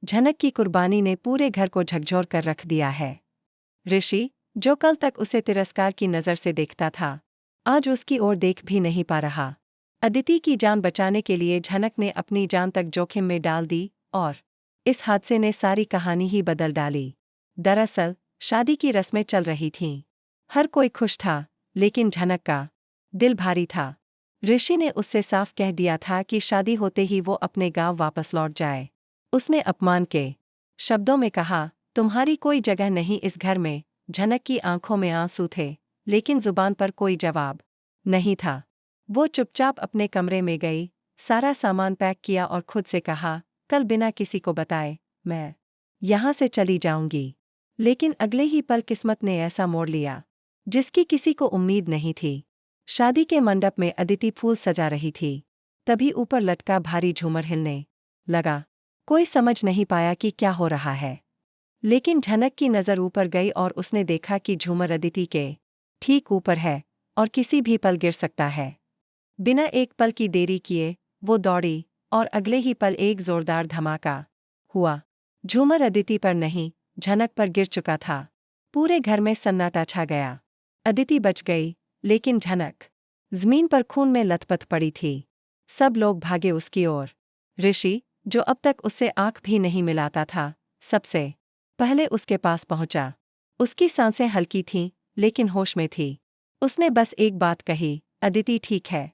झनक की कुर्बानी ने पूरे घर को झकझोर कर रख दिया है। ऋषि, जो कल तक उसे तिरस्कार की नज़र से देखता था, आज उसकी ओर देख भी नहीं पा रहा। अदिति की जान बचाने के लिए झनक ने अपनी जान तक जोखिम में डाल दी और इस हादसे ने सारी कहानी ही बदल डाली। दरअसल, शादी की रस्में चल रही थीं। हर कोई खुश था, लेकिन झनक का दिल भारी था। ऋषि ने उससे साफ कह दिया था कि शादी होते ही वो अपने गांव वापस लौट जाए। उसने अपमान के शब्दों में कहा, तुम्हारी कोई जगह नहीं इस घर में। झनक की आंखों में आंसू थे, लेकिन जुबान पर कोई जवाब नहीं था। वो चुपचाप अपने कमरे में गई, सारा सामान पैक किया और खुद से कहा, कल बिना किसी को बताए मैं यहाँ से चली जाऊंगी। लेकिन अगले ही पल किस्मत ने ऐसा मोड़ लिया जिसकी किसी को उम्मीद नहीं थी। शादी के मंडप में अदिति फूल सजा रही थी। तभी ऊपर लटका भारी झूमर हिलने लगा। कोई समझ नहीं पाया कि क्या हो रहा है, लेकिन झनक की नज़र ऊपर गई और उसने देखा कि झूमर अदिति के ठीक ऊपर है और किसी भी पल गिर सकता है। बिना एक पल की देरी किए वो दौड़ी और अगले ही पल एक जोरदार धमाका हुआ। झूमर अदिति पर नहीं, झनक पर गिर चुका था। पूरे घर में सन्नाटा छा गया। अदिति बच गई, लेकिन झनक जमीन पर खून में लथपथ पड़ी थी। सब लोग भागे उसकी ओर। ऋषि, जो अब तक उससे आंख भी नहीं मिलाता था, सबसे पहले उसके पास पहुंचा। उसकी सांसें हल्की थीं, लेकिन होश में थी। उसने बस एक बात कही, अदिति ठीक है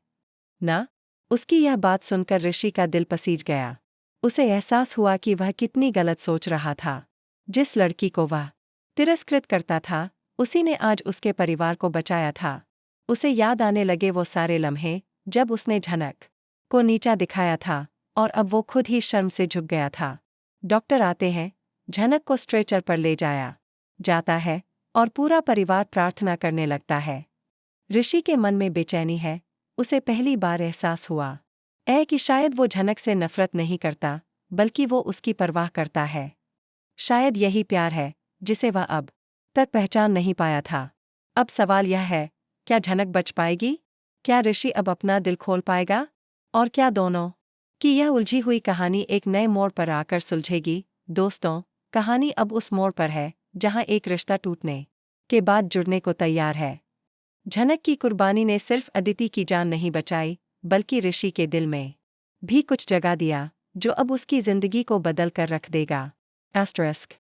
ना? उसकी यह बात सुनकर ऋषि का दिल पसीज गया। उसे एहसास हुआ कि वह कितनी गलत सोच रहा था। जिस लड़की को वह तिरस्कृत करता था, उसी ने आज उसके परिवार को बचाया था। उसे याद आने लगे वो सारे लम्हे जब उसने झनक को नीचा दिखाया था, और अब वो खुद ही शर्म से झुक गया था। डॉक्टर आते हैं, झनक को स्ट्रेचर पर ले जाया जाता है और पूरा परिवार प्रार्थना करने लगता है। ऋषि के मन में बेचैनी है। उसे पहली बार एहसास हुआ कि शायद वो झनक से नफरत नहीं करता, बल्कि वो उसकी परवाह करता है। शायद यही प्यार है जिसे वह अब तक पहचान नहीं पाया था। अब सवाल यह है, क्या झनक बच पाएगी? क्या ऋषि अब अपना दिल खोल पाएगा? और क्या दोनों की यह उलझी हुई कहानी एक नए मोड़ पर आकर सुलझेगी? दोस्तों, कहानी अब उस मोड़ पर है जहां एक रिश्ता टूटने के बाद जुड़ने को तैयार है। झनक की कुर्बानी ने सिर्फ अदिति की जान नहीं बचाई, बल्कि ऋषि के दिल में भी कुछ जगह दिया, जो अब उसकी जिंदगी को बदल कर रख देगा। **